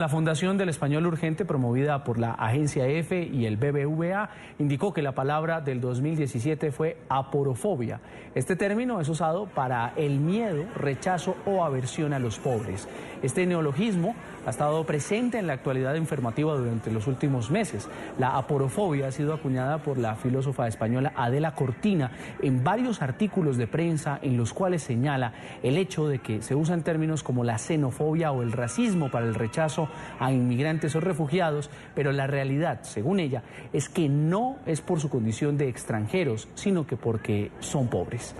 La Fundación del Español Urgente, promovida por la Agencia EFE y el BBVA, indicó que la palabra del 2017 fue aporofobia. Este término es usado para el miedo, rechazo o aversión a los pobres. Este neologismo ha estado presente en la actualidad informativa durante los últimos meses. La aporofobia ha sido acuñada por la filósofa española Adela Cortina en varios artículos de prensa en los cuales señala el hecho de que se usan términos como la xenofobia o el racismo para el rechazo a inmigrantes o refugiados, pero la realidad, según ella, es que no es por su condición de extranjeros, sino que porque son pobres.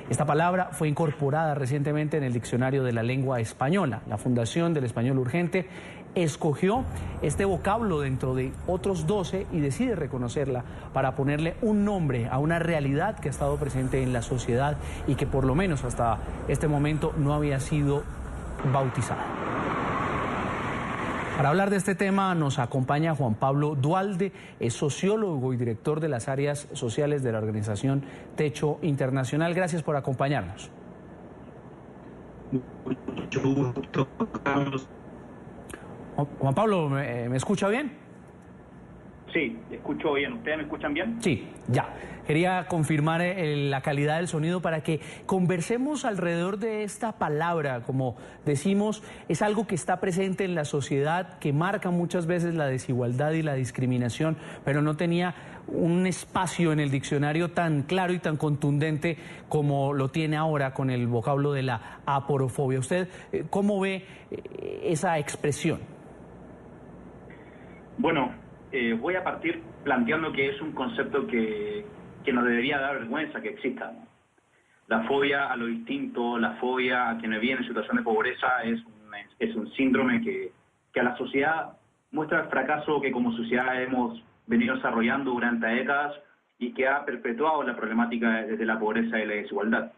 Esta palabra fue incorporada recientemente en el Diccionario de la Lengua Española. La Fundación del Español Urgente escogió este vocablo dentro de otros 12 y decide reconocerla para ponerle un nombre a una realidad que ha estado presente en la sociedad y que por lo menos hasta este momento no había sido bautizada. Para hablar de este tema nos acompaña Juan Pablo Duhalde, es sociólogo y director de las áreas sociales de la organización Techo Internacional. Gracias por acompañarnos. Mucho gusto, Carlos. Juan Pablo, ¿me escucha bien? Sí, escucho bien. ¿Ustedes me escuchan bien? Sí, ya. Quería confirmar la calidad del sonido para que conversemos alrededor de esta palabra. Como decimos, es algo que está presente en la sociedad, que marca muchas veces la desigualdad y la discriminación, pero no tenía un espacio en el diccionario tan claro y tan contundente como lo tiene ahora con el vocablo de la aporofobia. ¿Usted cómo ve esa expresión? Bueno, voy a partir planteando que es un concepto que nos debería dar vergüenza que exista. La fobia a lo distinto, la fobia a quienes viven en situación de pobreza es un síndrome que a la sociedad muestra el fracaso que como sociedad hemos venido desarrollando durante décadas y que ha perpetuado la problemática de la pobreza y la desigualdad.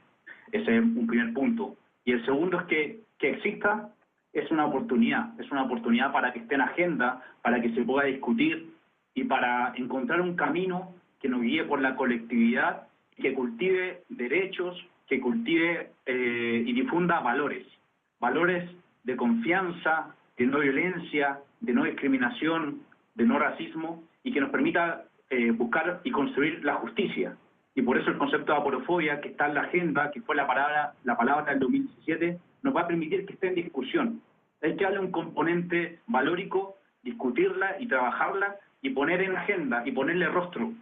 Ese es un primer punto. Y el segundo es que exista es una oportunidad para que esté en agenda, para que se pueda discutir y para encontrar un camino que nos guíe por la colectividad, que cultive derechos, que cultive y difunda valores de confianza, de no violencia, de no discriminación, de no racismo y que nos permita buscar y construir la justicia. Y por eso el concepto de aporofobia, que está en la agenda, que fue la palabra del 2017, nos va a permitir que esté en discusión. Hay que darle un componente valórico, discutirla y trabajarla y poner en agenda y ponerle rostro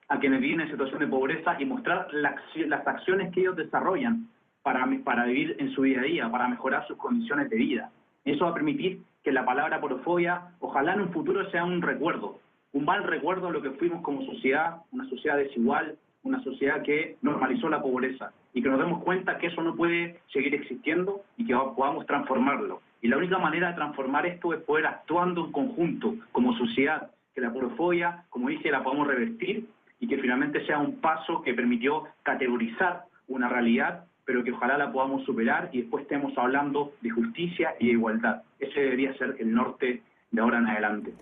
a quienes viven en situación de pobreza y mostrar las acciones que ellos desarrollan para vivir en su día a día, para mejorar sus condiciones de vida. Eso va a permitir que la palabra aporofobia, ojalá en un futuro sea un recuerdo, un mal recuerdo de lo que fuimos como sociedad, una sociedad desigual, una sociedad que normalizó la pobreza y que nos demos cuenta que eso no puede seguir existiendo y que podamos transformarlo. Y la única manera de transformar esto es poder actuando en conjunto como sociedad, que la aporofobia, como dije, la podamos revertir y que finalmente sea un paso que permitió categorizar una realidad, pero que ojalá la podamos superar y después estemos hablando de justicia y de igualdad. Ese debería ser el norte de ahora en adelante.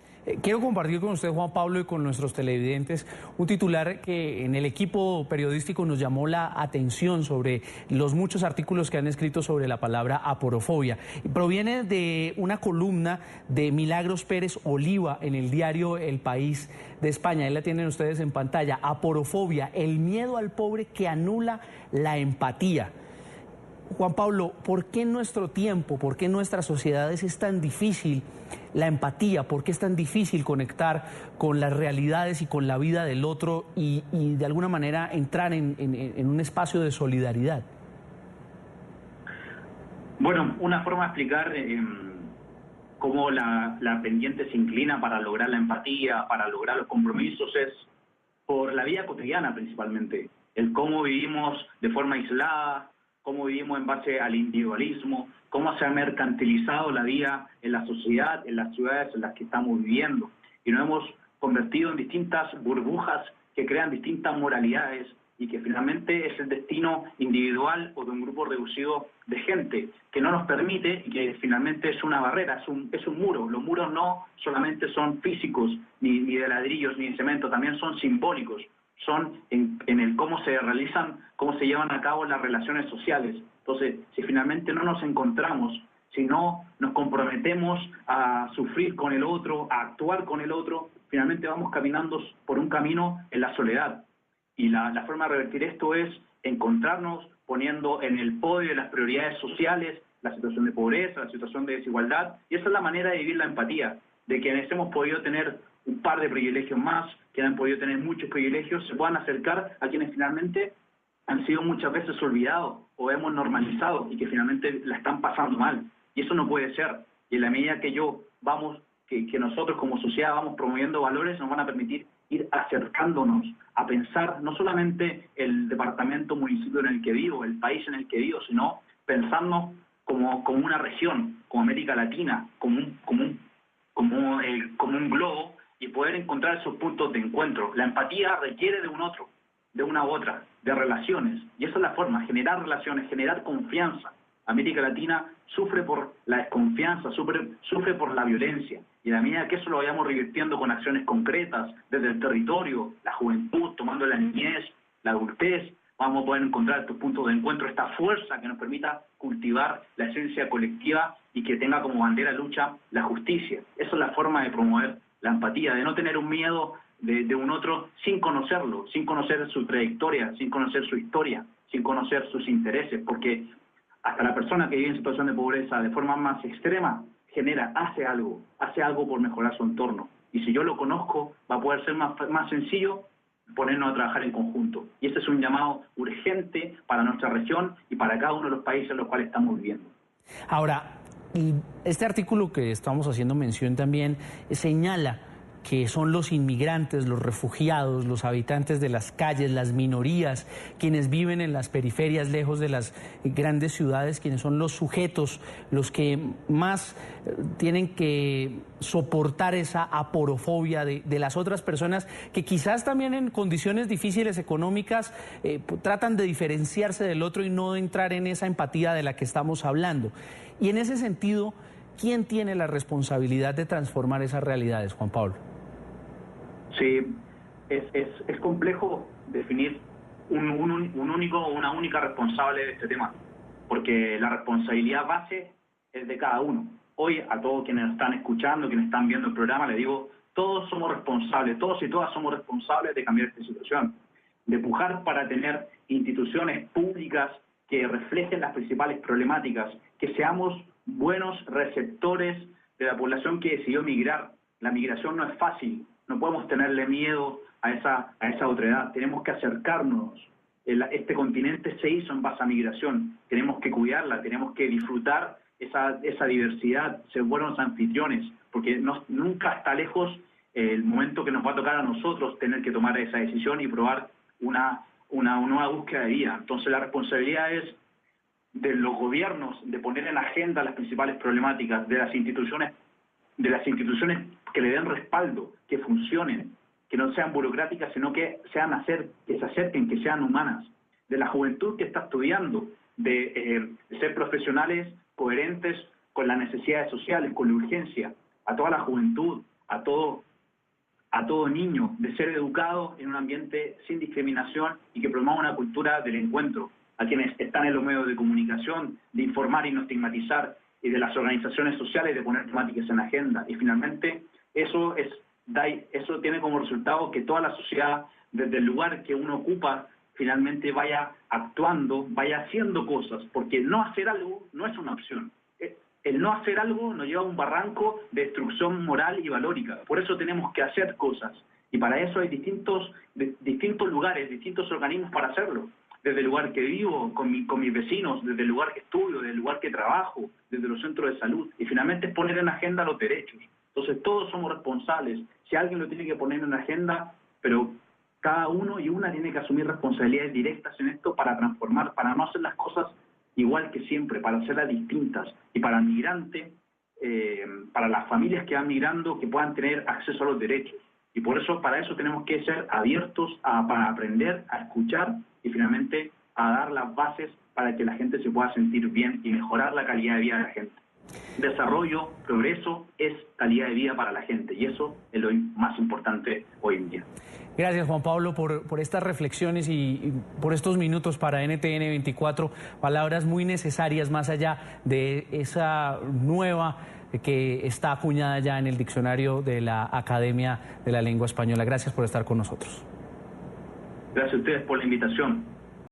Quiero compartir con usted, Juan Pablo, y con nuestros televidentes un titular que en el equipo periodístico nos llamó la atención sobre los muchos artículos que han escrito sobre la palabra aporofobia. Proviene de una columna de Milagros Pérez Oliva en el diario El País de España. Ahí la tienen ustedes en pantalla. Aporofobia, el miedo al pobre que anula la empatía. Juan Pablo, ¿por qué en nuestro tiempo, por qué en nuestras sociedades es tan difícil la empatía? ¿Por qué es tan difícil conectar con las realidades y con la vida del otro y de alguna manera entrar en un espacio de solidaridad? Bueno, una forma de explicar cómo la pendiente se inclina para lograr la empatía, para lograr los compromisos, es por la vida cotidiana principalmente. El cómo vivimos de forma aislada, cómo vivimos en base al individualismo, cómo se ha mercantilizado la vida en la sociedad, en las ciudades en las que estamos viviendo. Y nos hemos convertido en distintas burbujas que crean distintas moralidades y que finalmente es el destino individual o de un grupo reducido de gente que no nos permite y que finalmente es una barrera, es un muro. Los muros no solamente son físicos, ni de ladrillos, ni de cemento, también son simbólicos. Son en el cómo se realizan, cómo se llevan a cabo las relaciones sociales. Entonces, si finalmente no nos encontramos si no nos comprometemos a sufrir con el otro, a actuar con el otro, finalmente vamos caminando por un camino en la soledad. Y la forma de revertir esto es encontrarnos poniendo en el podio de las prioridades sociales la situación de pobreza, la situación de desigualdad, y esa es la manera de vivir la empatía, de quienes hemos podido tener un par de privilegios más, que han podido tener muchos privilegios, se puedan acercar a quienes finalmente han sido muchas veces olvidados o hemos normalizado y que finalmente la están pasando mal. Y eso no puede ser. Y en la medida que que nosotros como sociedad vamos promoviendo valores, nos van a permitir ir acercándonos a pensar no solamente el departamento, municipio en el que vivo, el país en el que vivo, sino pensarnos como una región, como América Latina, como un globo, y poder encontrar esos puntos de encuentro. La empatía requiere de un otro, de una u otra, de relaciones, y esa es la forma, generar relaciones, generar confianza. América Latina sufre por la desconfianza, sufre por la violencia, y a la medida que eso lo vayamos revirtiendo con acciones concretas, desde el territorio, la juventud, tomando la niñez, la adultez, vamos a poder encontrar estos puntos de encuentro, esta fuerza que nos permita cultivar la esencia colectiva y que tenga como bandera lucha la justicia. Esa es la forma de promover la empatía, de no tener un miedo de un otro sin conocerlo, sin conocer su trayectoria, sin conocer su historia, sin conocer sus intereses, porque hasta la persona que vive en situación de pobreza de forma más extrema hace algo por mejorar su entorno. Y si yo lo conozco, va a poder ser más sencillo ponernos a trabajar en conjunto. Y este es un llamado urgente para nuestra región y para cada uno de los países en los cuales estamos viviendo. Ahora, y este artículo que estamos haciendo mención también señala que son los inmigrantes, los refugiados, los habitantes de las calles, las minorías, quienes viven en las periferias, lejos de las grandes ciudades, quienes son los sujetos, los que más tienen que soportar esa aporofobia de las otras personas que quizás también en condiciones difíciles económicas tratan de diferenciarse del otro y no entrar en esa empatía de la que estamos hablando. Y en ese sentido, ¿quién tiene la responsabilidad de transformar esas realidades, Juan Pablo? Sí, es complejo definir una única responsable de este tema, porque la responsabilidad base es de cada uno. Hoy a todos quienes están escuchando, quienes están viendo el programa, les digo, todos somos responsables, todos y todas somos responsables de cambiar esta situación, de pujar para tener instituciones públicas que reflejen las principales problemáticas, que seamos buenos receptores de la población que decidió migrar. La migración no es fácil, no podemos tenerle miedo a esa otredad, tenemos que acercarnos. Este continente se hizo en base a migración, tenemos que cuidarla, tenemos que disfrutar esa diversidad, ser buenos anfitriones, porque nunca está lejos el momento que nos va a tocar a nosotros tener que tomar esa decisión y probar una nueva búsqueda de vida. Entonces la responsabilidad es de los gobiernos de poner en agenda las principales problemáticas, de las instituciones que le den respaldo, que funcionen, que no sean burocráticas, sino que se acerquen, que sean humanas, de la juventud que está estudiando, de ser profesionales coherentes con las necesidades sociales, con la urgencia, a toda la juventud, a todo niño, de ser educado en un ambiente sin discriminación y que promueva una cultura del encuentro, a quienes están en los medios de comunicación, de informar y no estigmatizar, y de las organizaciones sociales de poner temáticas en la agenda. Y finalmente eso tiene como resultado que toda la sociedad, desde el lugar que uno ocupa, finalmente vaya actuando, vaya haciendo cosas, porque no hacer algo no es una opción. El no hacer algo nos lleva a un barranco de destrucción moral y valórica. Por eso tenemos que hacer cosas. Y para eso hay distintos lugares, distintos organismos para hacerlo. Desde el lugar que vivo, con mis vecinos, desde el lugar que estudio, desde el lugar que trabajo, desde los centros de salud. Y finalmente es poner en agenda los derechos. Entonces todos somos responsables. Si alguien lo tiene que poner en agenda, pero cada uno y una tiene que asumir responsabilidades directas en esto para transformar, para no hacer las cosas igual que siempre, para hacerlas distintas. Y para el migrante, para las familias que van migrando, que puedan tener acceso a los derechos. Y por eso, para eso tenemos que ser abiertos para aprender, a escuchar y finalmente a dar las bases para que la gente se pueda sentir bien y mejorar la calidad de vida de la gente. Desarrollo, progreso, es calidad de vida para la gente y eso es lo más importante hoy en día. Gracias, Juan Pablo, por estas reflexiones y por estos minutos para NTN 24, palabras muy necesarias más allá de esa nueva que está acuñada ya en el diccionario de la Academia de la Lengua Española. Gracias por estar con nosotros. Gracias a ustedes por la invitación.